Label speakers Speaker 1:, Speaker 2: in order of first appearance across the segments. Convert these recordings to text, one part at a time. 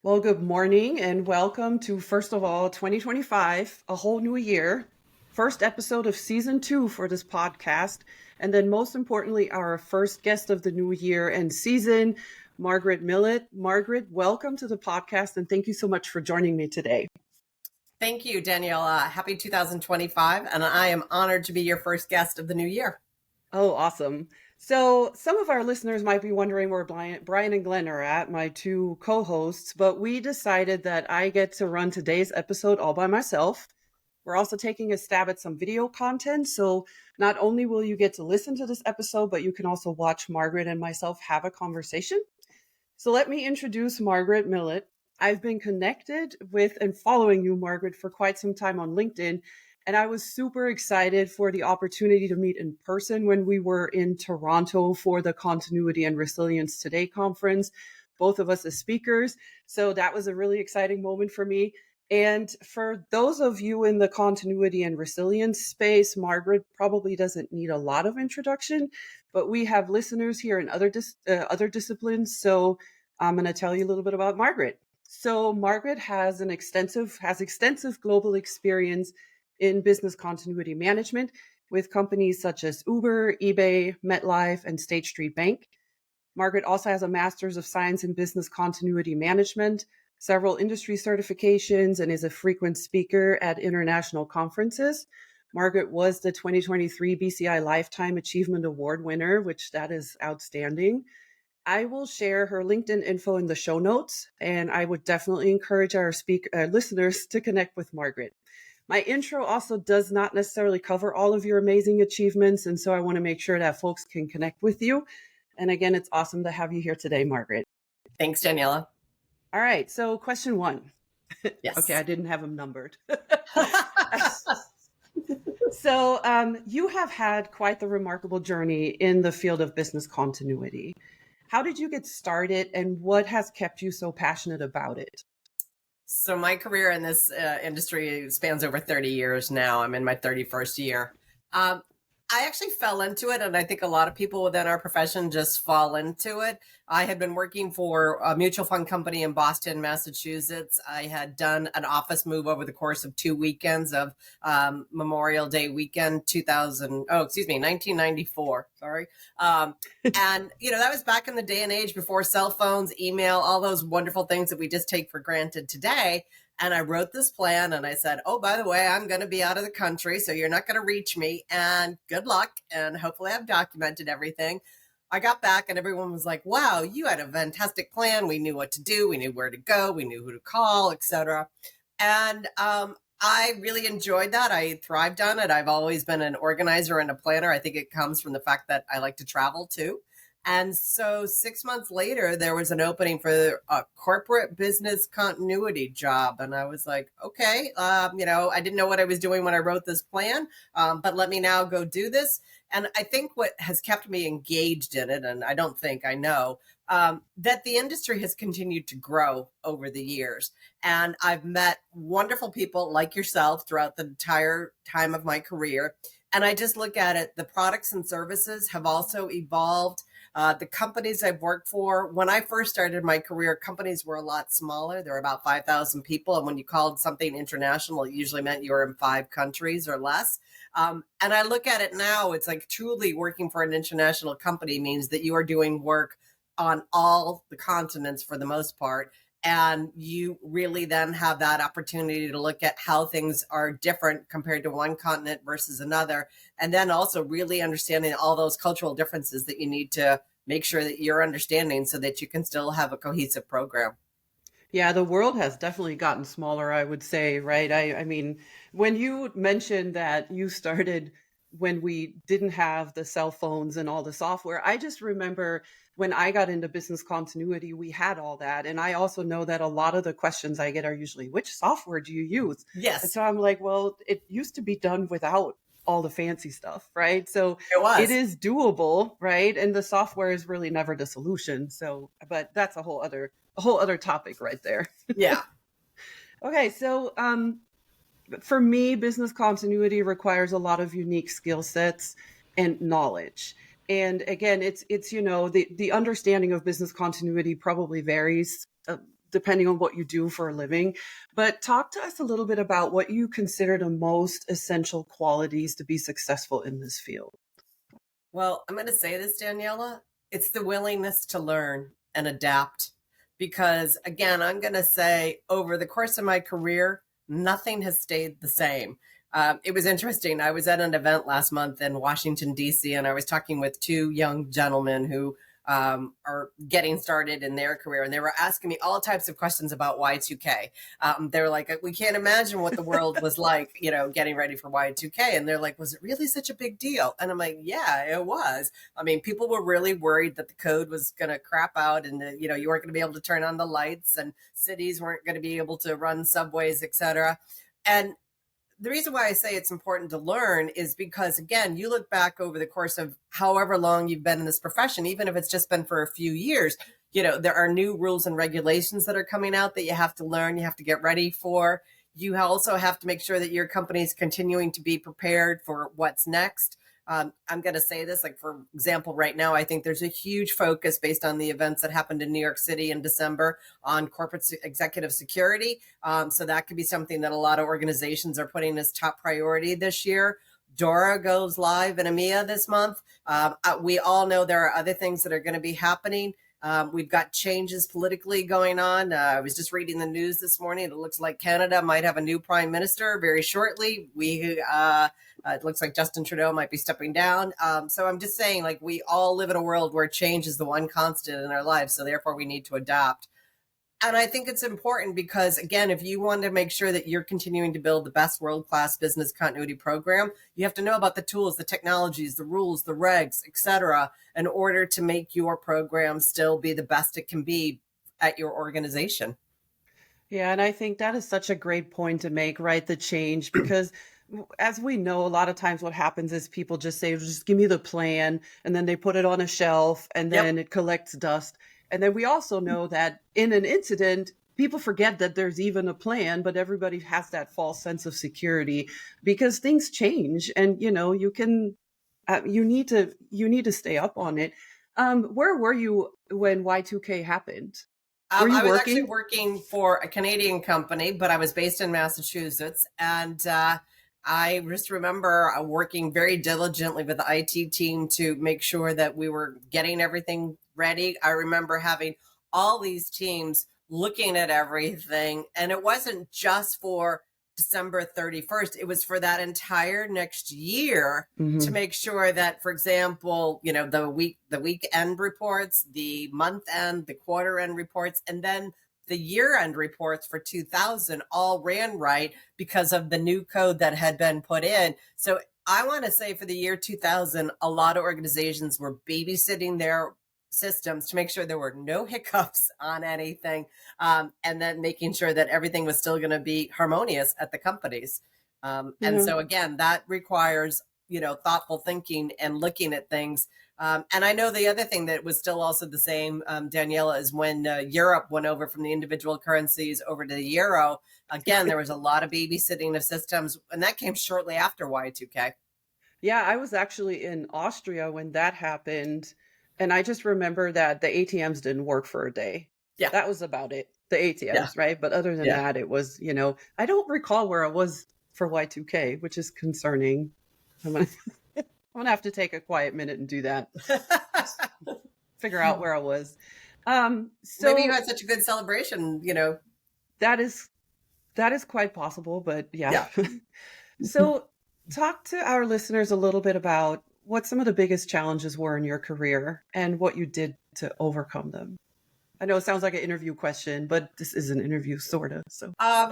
Speaker 1: Well, good morning and welcome to, first of all, 2025, a whole new year. First episode of season 2 for this podcast. And then most importantly, our first guest of the new year and season, Margaret Millett. Margaret, welcome to the podcast and thank you so much for joining me today.
Speaker 2: Thank you, Daniela. Happy 2025. And I am honored to be your first guest of the new year.
Speaker 1: Oh, awesome. So some of our listeners might be wondering where Brian and Glenn are at, my two co-hosts, but we decided that I get to run today's episode all by myself. We're also taking a stab at some video content. So not only will you get to listen to this episode, but you can also watch Margaret and myself have a conversation. So let me introduce Margaret Millett. I've been connected with and following you, Margaret, for quite some time on LinkedIn. And I was super excited for the opportunity to meet in person when we were in Toronto for the Continuity and Resilience Today conference, both of us as speakers. So that was a really exciting moment for me. And for those of you in the continuity and resilience space, Margaret probably doesn't need a lot of introduction, but we have listeners here in other disciplines. So I'm going to tell you a little bit about Margaret. So Margaret has extensive global experience in business continuity management with companies such as Uber, eBay, MetLife, and State Street Bank. Margaret also has a Master's of Science in Business Continuity Management, several industry certifications, and is a frequent speaker at international conferences. Margaret was the 2023 BCI Lifetime Achievement Award winner, which that is outstanding. I will share her LinkedIn info in the show notes, and I would definitely encourage our listeners to connect with Margaret. My intro also does not necessarily cover all of your amazing achievements, and so I want to make sure that folks can connect with you. And again, it's awesome to have you here today, Margaret.
Speaker 2: Thanks, Daniela.
Speaker 1: All right, so question 1.
Speaker 2: Yes.
Speaker 1: Okay, I didn't have them numbered. So you have had quite the remarkable journey in the field of business continuity. How did you get started and what has kept you so passionate about it?
Speaker 2: So my career in this industry spans over 30 years now. I'm in my 31st year. I actually fell into it, and I think a lot of people within our profession just fall into it. I had been working for a mutual fund company in Boston, Massachusetts. I had done an office move over the course of 2 weekends of Memorial Day weekend, 1994. Sorry. And, that was back in the day and age before cell phones, email, all those wonderful things that we just take for granted today. And I wrote this plan and I said, oh, by the way, I'm going to be out of the country, so you're not going to reach me, and good luck. And hopefully I've documented everything. I got back and everyone was like, wow, you had a fantastic plan. We knew what to do. We knew where to go. We knew who to call, etc. And I really enjoyed that. I thrived on it. I've always been an organizer and a planner. I think it comes from the fact that I like to travel too. And so 6 months later, there was an opening for a corporate business continuity job. And I was like, okay, I didn't know what I was doing when I wrote this plan, but let me now go do this. And I think what has kept me engaged in it, and I don't think I know, that the industry has continued to grow over the years. And I've met wonderful people like yourself throughout the entire time of my career. And I just look at it, the products and services have also evolved. The companies I've worked for, when I first started my career, companies were a lot smaller. There were about 5,000 people. And when you called something international, it usually meant you were in 5 countries or less. And I look at it now, it's like truly working for an international company means that you are doing work on all the continents for the most part. And you really then have that opportunity to look at how things are different compared to one continent versus another. And then also really understanding all those cultural differences that you need to make sure that you're understanding so that you can still have a cohesive program.
Speaker 1: Yeah, the world has definitely gotten smaller, I would say, right? I mean, when you mentioned that you started when we didn't have the cell phones and all the software, I just remember when I got into business continuity, we had all that. And I also know that a lot of the questions I get are usually, which software do you use?
Speaker 2: Yes.
Speaker 1: And so I'm like, well, it used to be done without all the fancy stuff, right? So it is doable, right? And the software is really never the solution. So, but that's a whole other topic right there.
Speaker 2: Yeah.
Speaker 1: Okay. So, for me, business continuity requires a lot of unique skill sets and knowledge. And again, it's the understanding of business continuity probably varies depending on what you do for a living. But talk to us a little bit about what you consider the most essential qualities to be successful in this field.
Speaker 2: Well, I'm going to say this, Daniela. It's the willingness to learn and adapt. Because again, I'm going to say over the course of my career, nothing has stayed the same. It was interesting. I was at an event last month in Washington, D.C., and I was talking with two young gentlemen who are getting started in their career. And they were asking me all types of questions about Y2K. They were like, we can't imagine what the world was like, getting ready for Y2K. And they're like, was it really such a big deal? And I'm like, yeah, it was. I mean, people were really worried that the code was going to crap out and, you weren't going to be able to turn on the lights and cities weren't going to be able to run subways, et cetera. And the reason why I say it's important to learn is because, again, you look back over the course of however long you've been in this profession, even if it's just been for a few years, there are new rules and regulations that are coming out that you have to learn, you have to get ready for. You also have to make sure that your company is continuing to be prepared for what's next. I'm going to say this, like, for example, right now, I think there's a huge focus based on the events that happened in New York City in December on corporate executive security. So that could be something that a lot of organizations are putting as top priority this year. DORA goes live in EMEA this month. We all know there are other things that are going to be happening. We've got changes politically going on. I was just reading the news this morning. It looks like Canada might have a new prime minister very shortly. It looks like Justin Trudeau might be stepping down. So I'm just saying, like, we all live in a world where change is the one constant in our lives. So therefore we need to adapt. And I think it's important because, again, if you want to make sure that you're continuing to build the best world-class business continuity program, you have to know about the tools, the technologies, the rules, the regs, et cetera, in order to make your program still be the best it can be at your organization.
Speaker 1: Yeah, and I think that is such a great point to make, right? The change, because as we know, a lot of times what happens is people just say, just give me the plan, and then they put it on a shelf, and then it collects dust. And then we also know that in an incident, people forget that there's even a plan, but everybody has that false sense of security because things change, and you can, you need to stay up on it. Where were you when Y2K happened? Were you
Speaker 2: I was actually
Speaker 1: working?
Speaker 2: working for a Canadian company, but I was based in Massachusetts. And I just remember working very diligently with the IT team to make sure that we were getting everything ready. I remember having all these teams looking at everything. And it wasn't just for December 31st. It was for that entire next year to make sure that, for example, the weekend reports, the month end, the quarter end reports, and then the year end reports for 2000 all ran right because of the new code that had been put in. So I want to say for the year 2000, a lot of organizations were babysitting their systems to make sure there were no hiccups on anything, and then making sure that everything was still going to be harmonious at the companies. And so again, that requires, thoughtful thinking and looking at things. And I know the other thing that was still also the same, Daniela, is when Europe went over from the individual currencies over to the euro. Again, there was a lot of babysitting of systems, and that came shortly after Y2K.
Speaker 1: Yeah, I was actually in Austria when that happened. And I just remember that the ATMs didn't work for a day.
Speaker 2: Yeah.
Speaker 1: That was about it. The
Speaker 2: Yeah.
Speaker 1: ATMs, right? But other than
Speaker 2: Yeah.
Speaker 1: that, it was, I don't recall where I was for Y2K, which is concerning. I'm gonna have to take a quiet minute and do that. Figure out where I was. So
Speaker 2: maybe you had such a good celebration,
Speaker 1: that is quite possible, but yeah.
Speaker 2: Yeah.
Speaker 1: So talk to our listeners a little bit about what some of the biggest challenges were in your career and what you did to overcome them. I know it sounds like an interview question, but this is an interview, sort of. So
Speaker 2: I'm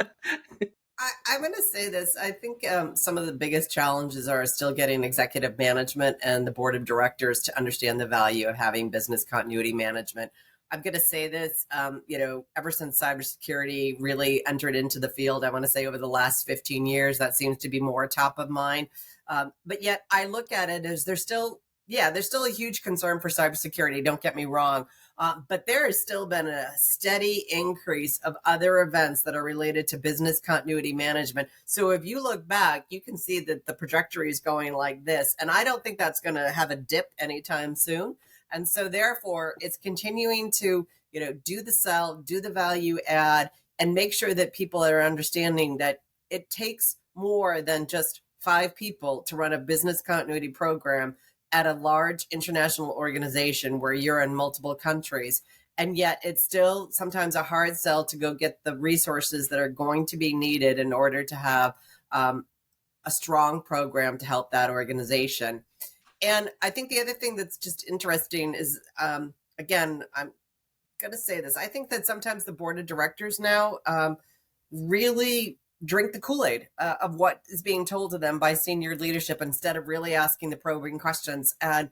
Speaker 2: going to say this. I think some of the biggest challenges are still getting executive management and the board of directors to understand the value of having business continuity management. I'm going to say this, ever since cybersecurity really entered into the field, I want to say over the last 15 years, that seems to be more top of mind. But yet I look at it as there's still a huge concern for cybersecurity. Don't get me wrong. But there has still been a steady increase of other events that are related to business continuity management. So if you look back, you can see that the trajectory is going like this. And I don't think that's going to have a dip anytime soon. And so therefore it's continuing to, do the sell, do the value add, and make sure that people are understanding that it takes more than just 5 people to run a business continuity program at a large international organization where you're in multiple countries. And yet it's still sometimes a hard sell to go get the resources that are going to be needed in order to have a strong program to help that organization. And I think the other thing that's just interesting is, again, I'm going to say this. I think that sometimes the board of directors now really drink the Kool-Aid of what is being told to them by senior leadership instead of really asking the probing questions and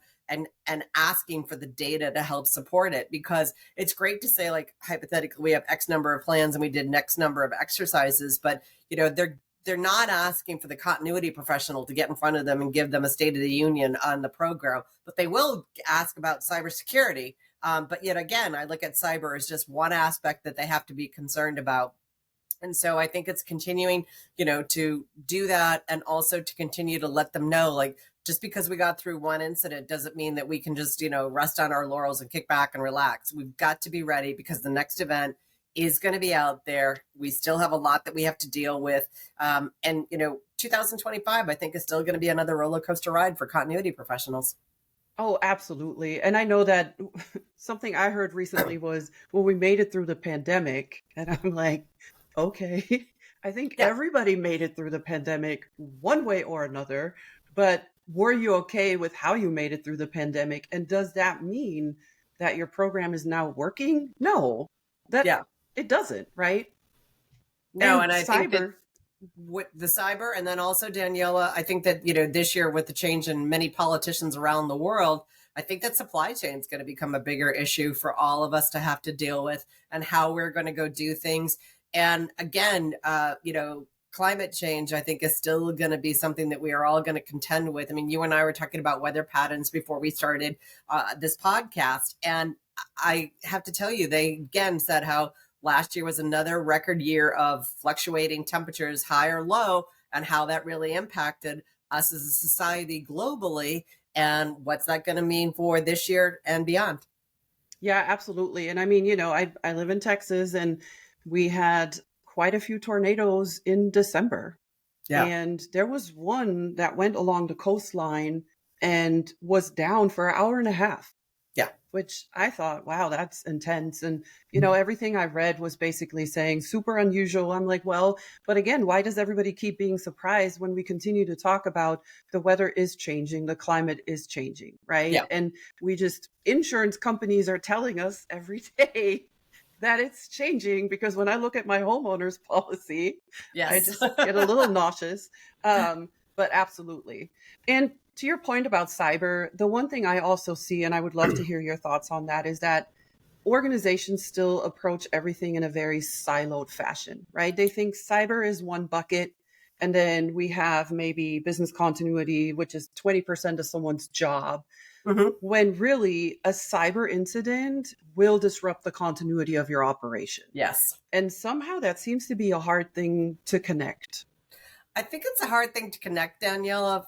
Speaker 2: asking for the data to help support it. Because it's great to say, like, hypothetically, we have X number of plans and we did X number of exercises, but they're not asking for the continuity professional to get in front of them and give them a state of the union on the program, but they will ask about cybersecurity. But yet again, I look at cyber as just one aspect that they have to be concerned about. And so I think it's continuing, to do that, and also to continue to let them know, like, just because we got through one incident doesn't mean that we can just, rest on our laurels and kick back and relax. We've got to be ready because the next event is going to be out there. We still have a lot that we have to deal with. And 2025, I think, is still going to be another roller coaster ride for continuity professionals.
Speaker 1: Oh, absolutely. And I know that something I heard recently was, well, we made it through the pandemic. And I'm like, okay, I think everybody made it through the pandemic one way or another. But were you okay with how you made it through the pandemic? And does that mean that your program is now working? No, it doesn't, right?
Speaker 2: No,
Speaker 1: And
Speaker 2: and I think that
Speaker 1: cyber,
Speaker 2: with the cyber, and then also, Daniela, I think that, this year with the change in many politicians around the world, I think that supply chain is going to become a bigger issue for all of us to have to deal with, and how we're going to go do things. And again, climate change, I think, is still going to be something that we are all going to contend with. I mean, you and I were talking about weather patterns before we started this podcast. And I have to tell you, they again said how last year was another record year of fluctuating temperatures, high or low, and how that really impacted us as a society globally. And what's that going to mean for this year and beyond?
Speaker 1: yeah, absolutely. And I mean, I live in Texas, and we had quite a few tornadoes in December.
Speaker 2: Yeah.
Speaker 1: And there was one that went along the coastline and was down for an hour and a half,
Speaker 2: Yeah.
Speaker 1: which I thought, wow, that's intense. And, everything I read was basically saying super unusual. I'm like, well, but again, why does everybody keep being surprised when we continue to talk about the weather is changing, the climate is changing, right?
Speaker 2: Yeah.
Speaker 1: And insurance companies are telling us every day that it's changing, because when I look at my homeowner's policy, I
Speaker 2: Yes.
Speaker 1: just get a little nauseous. But absolutely. And to your point about cyber, the one thing I also see, and I would love to hear your thoughts on that, is that organizations still approach everything in a very siloed fashion, right? They think cyber is one bucket, and then we have maybe business continuity, which is 20% of someone's job.
Speaker 2: Mm-hmm.
Speaker 1: When really a cyber incident will disrupt the continuity of your operation.
Speaker 2: Yes.
Speaker 1: And somehow that seems to be a hard thing to connect.
Speaker 2: I think it's a hard thing to connect, Daniela.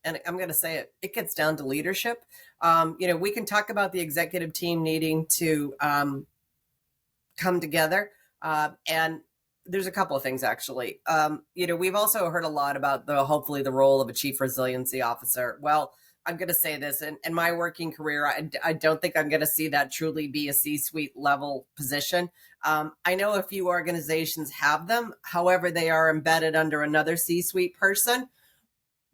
Speaker 2: And I'm going to say it gets down to leadership. We can talk about the executive team needing to come together. And there's a couple of things, actually. We've also heard a lot about hopefully the role of a chief resiliency officer. Well, I'm going to say this, in my working career, I don't think I'm going to see that truly be a C-suite level position. I know a few organizations have them. However, they are embedded under another C-suite person.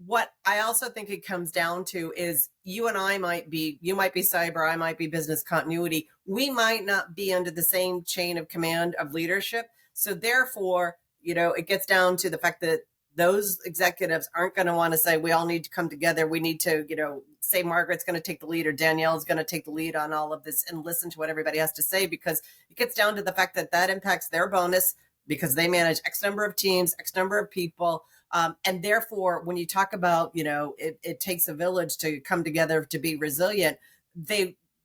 Speaker 2: What I also think it comes down to is you and I you might be cyber, I might be business continuity. We might not be under the same chain of command of leadership. So therefore, it gets down to the fact that those executives aren't going to want to say, we all need to come together. We need to, say Margaret's going to take the lead or Danielle's going to take the lead on all of this and listen to what everybody has to say, because it gets down to the fact that impacts their bonus, because they manage X number of teams, X number of people. And therefore, when you talk about, it takes a village to come together to be resilient,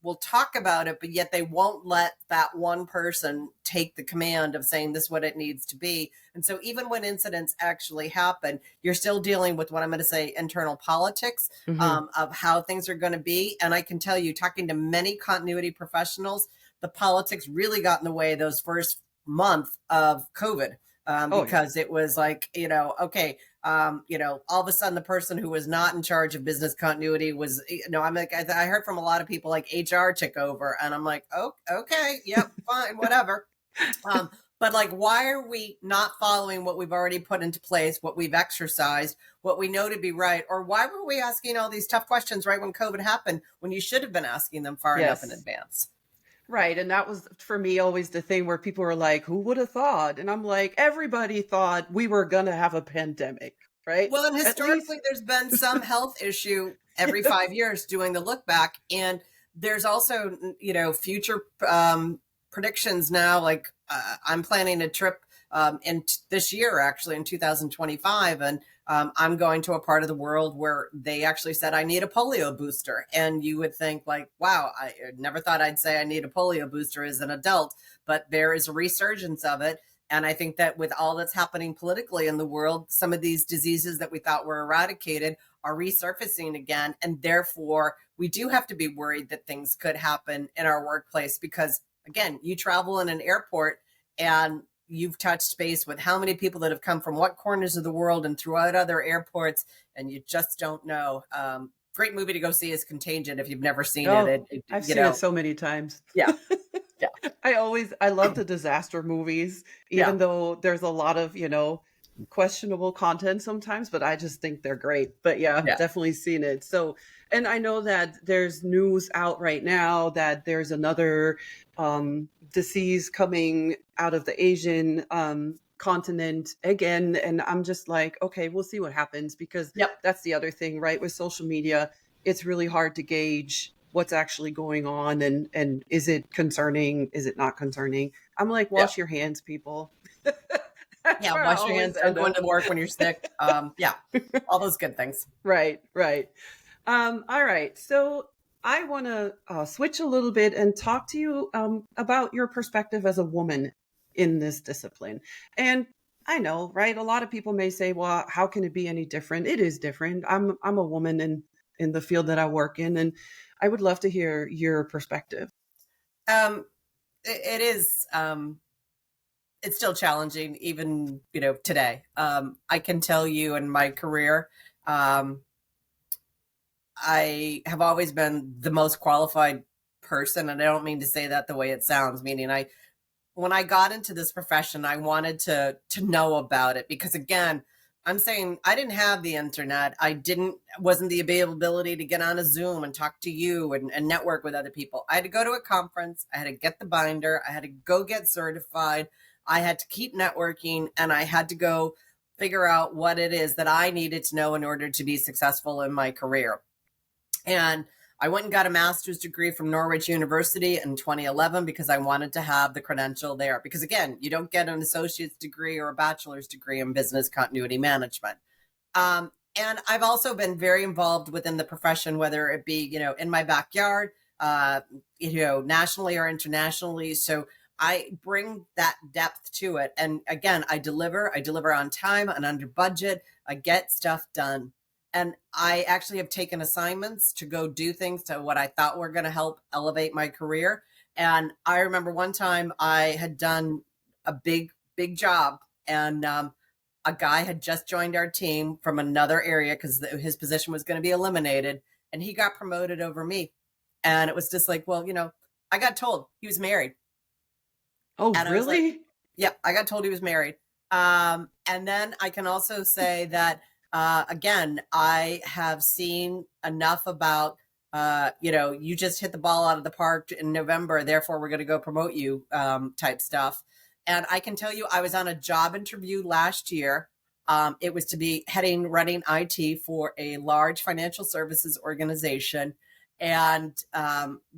Speaker 2: will talk about it, but yet they won't let that one person take the command of saying this is what it needs to be. And so even when incidents actually happen, you're still dealing with what I'm going to say internal politics of how things are going to be. And I can tell you, talking to many continuity professionals, the politics really got in the way those first month of COVID because it was like, okay, all of a sudden the person who was not in charge of business continuity was, I'm like, I heard from a lot of people like HR took over, and I'm like, oh, okay, yep, fine, whatever. But like, why are we not following what we've already put into place, what we've exercised, what we know to be right? Or why were we asking all these tough questions right when COVID happened, when you should have been asking them far enough in advance?
Speaker 1: Right. And that was for me always the thing where people were like, who would have thought? And I'm like, everybody thought we were going to have a pandemic, right?
Speaker 2: Well, and
Speaker 1: At least.
Speaker 2: historically, there's been some health issue every 5 years doing the look back. And there's also, future predictions now. Like I'm planning a trip in this year, actually in 2025. And I'm going to a part of the world where they actually said I need a polio booster. And you would think like, wow, I never thought I'd say I need a polio booster as an adult, but there is a resurgence of it. And I think that with all that's happening politically in the world, some of these diseases that we thought were eradicated are resurfacing again. And therefore, we do have to be worried that things could happen in our workplace because, again, you travel in an airport and you've touched base with how many people that have come from what corners of the world and throughout other airports, and you just don't know. Great movie to go see is Contagion if you've never seen it.
Speaker 1: I've seen it so many times.
Speaker 2: Yeah. Yeah.
Speaker 1: I love the disaster movies, even though there's a lot of, questionable content sometimes, but I just think they're great. But yeah, definitely seen it. So, and I know that there's news out right now that there's another disease coming out of the Asian continent again. And I'm just like, okay, we'll see what happens because that's the other thing, right? With social media, it's really hard to gauge what's actually going on and is it concerning? Is it not concerning? I'm like, wash your hands, people.
Speaker 2: Wash your hands. Don't go into work when you're sick. All those good things.
Speaker 1: Right. All right. So I want to switch a little bit and talk to you about your perspective as a woman in this discipline. And I know, right? A lot of people may say, well, how can it be any different? It is different. I'm a woman in the field that I work in, and I would love to hear your perspective.
Speaker 2: It is. It's still challenging, even today. I can tell you, in my career, I have always been the most qualified person, and I don't mean to say that the way it sounds. Meaning, when I got into this profession, I wanted to know about it because, again, I'm saying I didn't have the internet. Wasn't the availability to get on a Zoom and talk to you and network with other people. I had to go to a conference. I had to get the binder. I had to go get certified. I had to keep networking, and I had to go figure out what it is that I needed to know in order to be successful in my career. And I went and got a master's degree from Norwich University in 2011 because I wanted to have the credential there. Because again, you don't get an associate's degree or a bachelor's degree in business continuity management. And I've also been very involved within the profession, whether it be, in my backyard, nationally or internationally. So I bring that depth to it. And again, I deliver on time and under budget. I get stuff done. And I actually have taken assignments to go do things to what I thought were going to help elevate my career. And I remember one time I had done a big job, and a guy had just joined our team from another area because his position was going to be eliminated, and he got promoted over me. And it was just like, well, I got told he was married.
Speaker 1: Oh,
Speaker 2: and
Speaker 1: really?
Speaker 2: I got told he was married. And then I can also say that, again, I have seen enough about, you just hit the ball out of the park in November, therefore we're going to go promote you type stuff. And I can tell you, I was on a job interview last year. It was to be running IT for a large financial services organization. And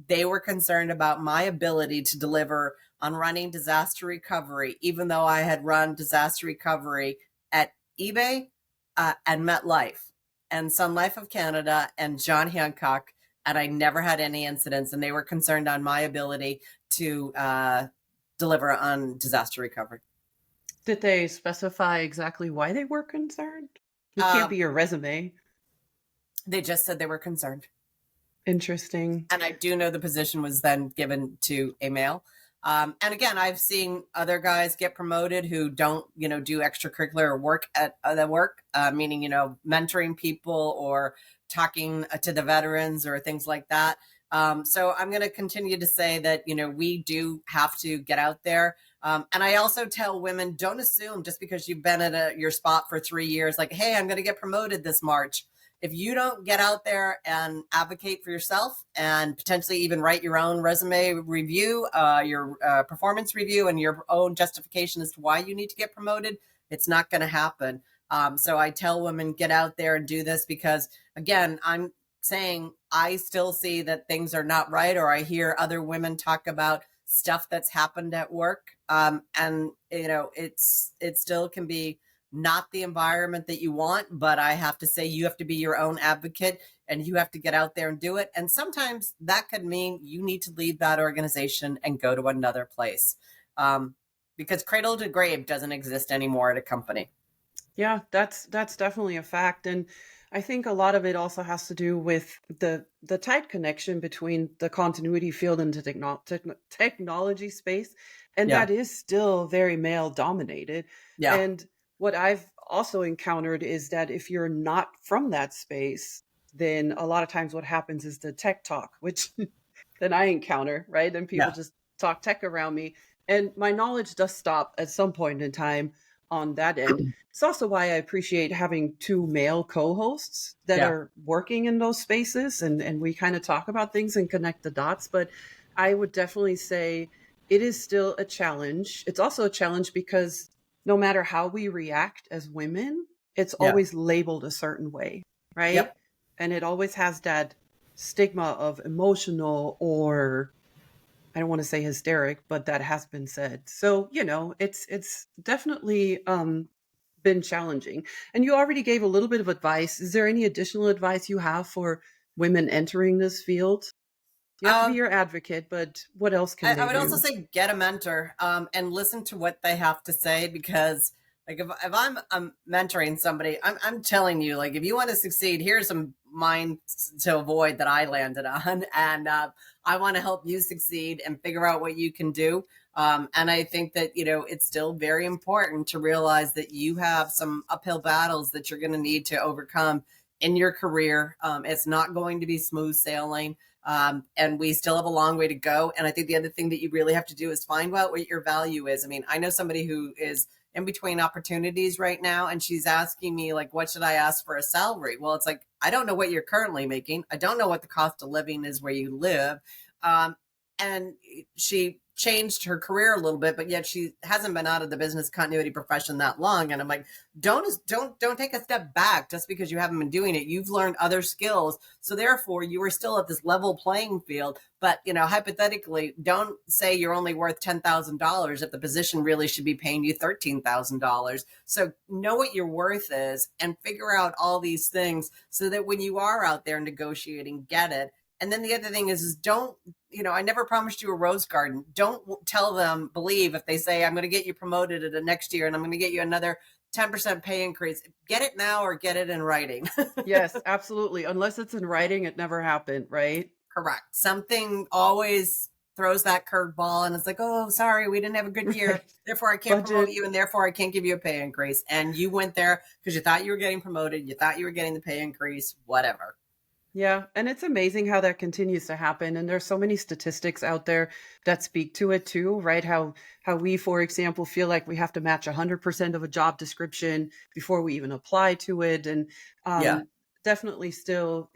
Speaker 2: they were concerned about my ability to deliver on running disaster recovery, even though I had run disaster recovery at eBay and MetLife and Sun Life of Canada and John Hancock and I never had any incidents, and they were concerned on my ability to deliver on disaster recovery.
Speaker 1: Did they specify exactly why they were concerned? It can't
Speaker 2: Um,
Speaker 1: be your resume.
Speaker 2: they just said they were concerned.
Speaker 1: Interesting.
Speaker 2: And I do know the position was then given to a male. And again, I've seen other guys get promoted who don't, do extracurricular work at the work, meaning, mentoring people or talking to the veterans or things like that. So I'm going to continue to say that, we do have to get out there. And I also tell women, don't assume just because you've been at your spot for 3 years, like, hey, I'm going to get promoted this March. If you don't get out there and advocate for yourself and potentially even write your own resume review, your performance review, and your own justification as to why you need to get promoted, it's not going to happen. So I tell women, get out there and do this because, again, I'm saying I still see that things are not right, or I hear other women talk about stuff that's happened at work. And, it still can be not the environment that you want, but I have to say you have to be your own advocate and you have to get out there and do it. And sometimes that could mean you need to leave that organization and go to another place, because cradle to grave doesn't exist anymore at a company.
Speaker 1: Yeah, that's definitely a fact. And I think a lot of it also has to do with the tight connection between the continuity field and the technology space. And
Speaker 2: Yeah.
Speaker 1: that is still very male dominated.
Speaker 2: Yeah.
Speaker 1: And what I've also encountered is that if you're not from that space, then a lot of times what happens is the tech talk, which then I encounter, right? And people
Speaker 2: Yeah.
Speaker 1: just talk tech around me. And my knowledge does stop at some point in time on that end. It's also why I appreciate having two male co-hosts that
Speaker 2: Yeah.
Speaker 1: are working in those spaces and we kind of talk about things and connect the dots. But I would definitely say it is still a challenge. It's also a challenge because no matter how we react as women, it's
Speaker 2: Yeah.
Speaker 1: always labeled a certain way, right?
Speaker 2: Yep.
Speaker 1: And it always has that stigma of emotional, or I don't want to say hysteric, but that has been said. So, it's definitely been challenging. And you already gave a little bit of advice. Is there any additional advice you have for women entering this field? You have to be
Speaker 2: Um,
Speaker 1: your advocate, but what else can
Speaker 2: I
Speaker 1: they
Speaker 2: would also
Speaker 1: do?
Speaker 2: say get a mentor, and listen to what they have to say, because like if I'm mentoring somebody, I'm telling you, like, if you want to succeed, here's some minds to avoid that I landed on, and I want to help you succeed and figure out what you can do. And I think that it's still very important to realize that you have some uphill battles that you're going to need to overcome in your career. It's not going to be smooth sailing. And we still have a long way to go. And I think the other thing that you really have to do is find out what your value is. I mean, I know somebody who is in between opportunities right now, and she's asking me, like, what should I ask for a salary? Well, it's like, I don't know what you're currently making. I don't know what the cost of living is where you live. And she changed her career a little bit, but yet she hasn't been out of the business continuity profession that long. And I'm like, don't take a step back just because you haven't been doing it. You've learned other skills, so therefore you are still at this level playing field. But hypothetically, don't say you're only worth $10,000 if the position really should be paying you $13,000. So know what your worth is and figure out all these things so that when you are out there negotiating, get it. And then the other thing is don't, I never promised you a rose garden. Don't tell them, believe if they say, I'm going to get you promoted at the next year and I'm going to get you another 10% pay increase. Get it now or get it in writing.
Speaker 1: Yes, absolutely. Unless it's in writing, it never happened, right?
Speaker 2: Correct. Something always throws that curveball and it's like, oh, sorry, we didn't have a good year.
Speaker 1: Right.
Speaker 2: Therefore, I can't promote
Speaker 1: Budget.
Speaker 2: you and therefore I can't give you a pay increase. And you went there because you thought you were getting promoted. You thought you were getting the pay increase, whatever.
Speaker 1: Yeah, and it's amazing how that continues to happen. And there's so many statistics out there that speak to it too, right? How we, for example, feel like we have to match 100% of a job description before we even apply to it, and
Speaker 2: Yeah.
Speaker 1: um, definitely still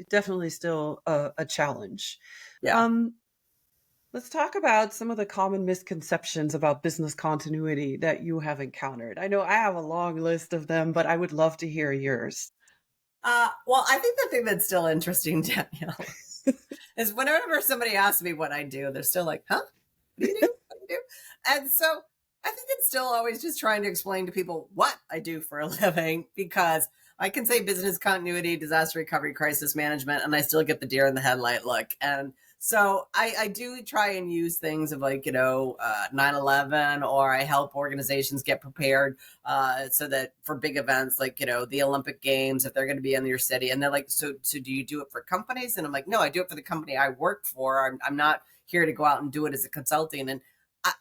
Speaker 1: a challenge.
Speaker 2: Yeah.
Speaker 1: Um, let's talk about some of the common misconceptions about business continuity that you have encountered. I know I have a long list of them, but I would love to hear yours.
Speaker 2: Well, I think the thing that's still interesting, Danielle, is whenever somebody asks me what I do, they're still like, huh? What do you do? What do you do? And so I think it's still always just trying to explain to people what I do for a living, because I can say business continuity, disaster recovery, crisis management, and I still get the deer in the headlight look. And so I do try and use things of like, 9/11, or I help organizations get prepared so that for big events like, the Olympic Games, if they're going to be in your city. And they're like, so do you do it for companies? And I'm like, no, I do it for the company I work for. I'm not here to go out and do it as a consulting. And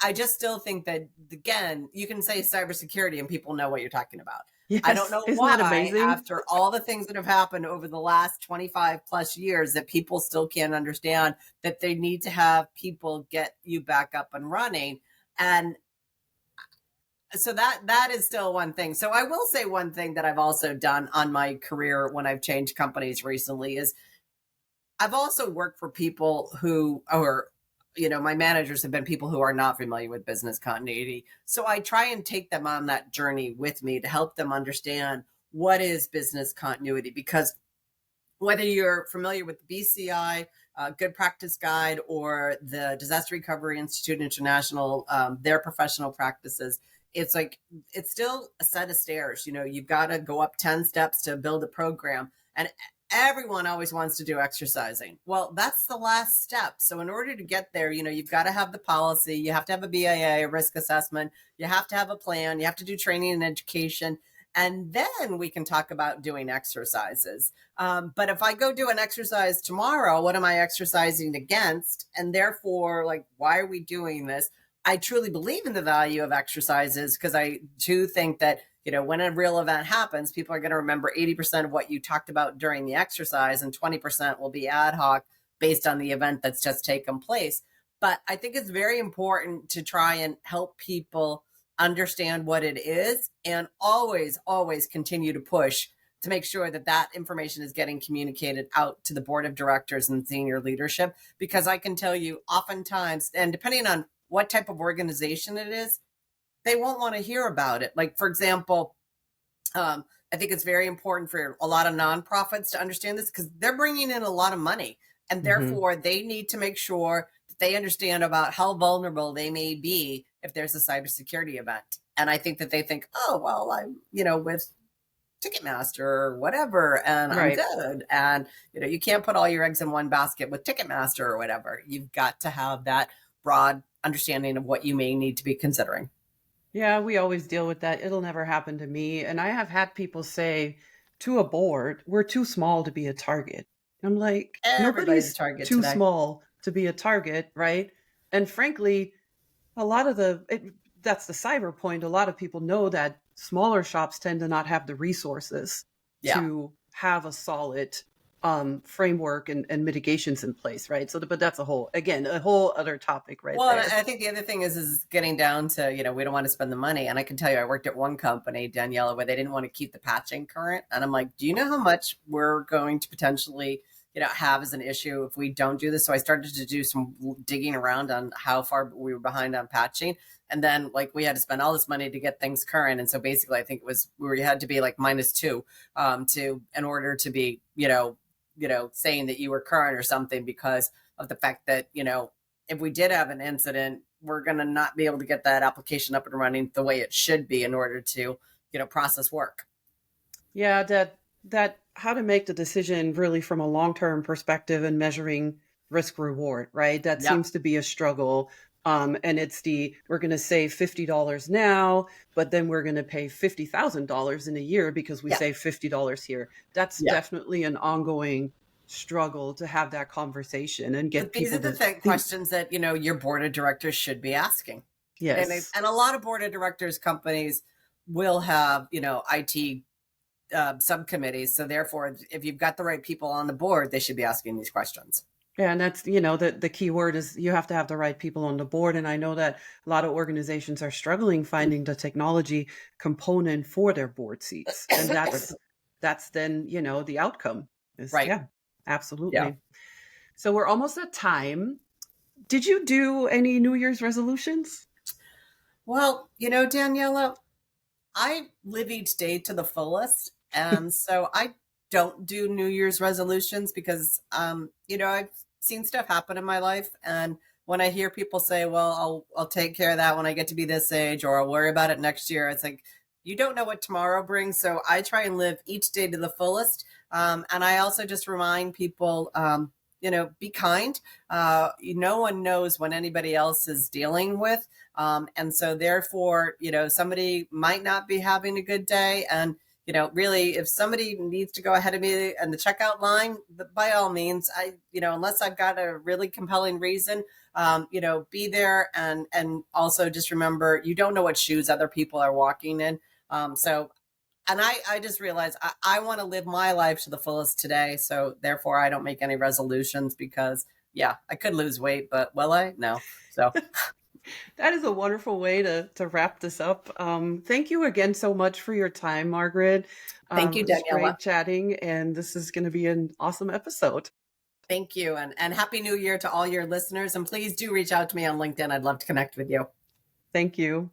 Speaker 2: I just still think that, again, you can say cybersecurity and people know what you're talking about. I don't
Speaker 1: Yes.
Speaker 2: know
Speaker 1: Isn't that
Speaker 2: why,
Speaker 1: amazing?
Speaker 2: after all the things that have happened over the last 25 plus years, that people still can't understand that they need to have people get you back up and running. And so that is still one thing. So I will say one thing that I've also done on my career when I've changed companies recently is I've also worked for people who are, my managers have been people who are not familiar with business continuity. So I try and take them on that journey with me to help them understand what is business continuity, because whether you're familiar with the BCI, Good Practice Guide, or the Disaster Recovery Institute International, their professional practices, it's like, it's still a set of stairs. You've got to go up 10 steps to build a program. And everyone always wants to do exercising. Well, that's the last step. So in order to get there, you've got to have the policy, you have to have a BIA, a risk assessment, you have to have a plan, you have to do training and education. And then we can talk about doing exercises. But if I go do an exercise tomorrow, what am I exercising against? And therefore, like, why are we doing this? I truly believe in the value of exercises, because I do think that, when a real event happens, people are going to remember 80% of what you talked about during the exercise, and 20% will be ad hoc based on the event that's just taken place. But I think it's very important to try and help people understand what it is, and always, always continue to push to make sure that that information is getting communicated out to the board of directors and senior leadership. Because I can tell you, oftentimes, and depending on what type of organization it is, they won't want to hear about it. Like, for example, I think it's very important for a lot of nonprofits to understand this, because they're bringing in a lot of money, and
Speaker 1: Hmm.
Speaker 2: therefore they need to make sure that they understand about how vulnerable they may be if there's a cybersecurity event. And I think that they think, oh, well, I'm, with Ticketmaster or whatever, and I'm
Speaker 1: Right.
Speaker 2: good. And, you can't put all your eggs in one basket with Ticketmaster or whatever. You've got to have that broad understanding of what you may need to be considering.
Speaker 1: Yeah, we always deal with that. It'll never happen to me. And I have had people say to a board, we're too small to be a target. I'm like,
Speaker 2: Everybody's a
Speaker 1: nobody's
Speaker 2: target
Speaker 1: too
Speaker 2: today.
Speaker 1: small to be a target, right? And frankly, a lot of that's the cyber point. A lot of people know that smaller shops tend to not have the resources
Speaker 2: Yeah.
Speaker 1: to have a solid framework and mitigations in place, right? So, but that's a whole other topic right
Speaker 2: Well, and
Speaker 1: there.
Speaker 2: I think the other thing is getting down to, we don't want to spend the money. And I can tell you, I worked at one company, Daniela, where they didn't want to keep the patching current. And I'm like, do you know how much we're going to potentially, have as an issue if we don't do this? So I started to do some digging around on how far we were behind on patching. And then, like, we had to spend all this money to get things current. And so basically, I think it was, we had to be like -2 in order to be, saying that you were current or something, because of the fact that, if we did have an incident, we're going to not be able to get that application up and running the way it should be in order to, process work.
Speaker 1: Yeah, that how to make the decision really from a long-term perspective and measuring risk reward, right? That
Speaker 2: Yep.
Speaker 1: seems to be a struggle. And it's we're going to save $50 now, but then we're going to pay $50,000 in a year because we
Speaker 2: Yeah.
Speaker 1: save $50 here. That's
Speaker 2: Yeah.
Speaker 1: definitely an ongoing struggle to have that conversation and get
Speaker 2: But these are
Speaker 1: people
Speaker 2: the
Speaker 1: to think.
Speaker 2: questions that, your board of directors should be asking.
Speaker 1: Yes.
Speaker 2: And a lot of board of directors companies will have, IT subcommittees. So therefore, if you've got the right people on the board, they should be asking these questions.
Speaker 1: Yeah, and that's, the key word is you have to have the right people on the board. And I know that a lot of organizations are struggling finding the technology component for their board seats. And that's then, the outcome is,
Speaker 2: Right.
Speaker 1: yeah,
Speaker 2: Yeah.
Speaker 1: absolutely. So we're almost at time. Did you do any New Year's resolutions?
Speaker 2: Well, Daniela, I live each day to the fullest. And so I don't do New Year's resolutions because, I've seen stuff happen in my life. And when I hear people say, well, I'll take care of that when I get to be this age, or I'll worry about it next year, it's like, you don't know what tomorrow brings. So I try and live each day to the fullest. And I also just remind people, be kind. No one knows what anybody else is dealing with. And so therefore, somebody might not be having a good day. And, really, if somebody needs to go ahead of me in the checkout line, by all means, unless I've got a really compelling reason, be there. And also just remember, you don't know what shoes other people are walking in. And I just realized I want to live my life to the fullest today. So therefore, I don't make any resolutions because, yeah, I could lose weight, but will I? No. So
Speaker 1: That is a wonderful way to wrap this up. Thank you again so much for your time, Margaret.
Speaker 2: thank
Speaker 1: It
Speaker 2: you,
Speaker 1: was
Speaker 2: Daniela.
Speaker 1: great chatting, and this is going to be an awesome episode.
Speaker 2: Thank you. And Happy New Year to all your listeners. And please do reach out to me on LinkedIn. I'd love to connect with you.
Speaker 1: Thank you.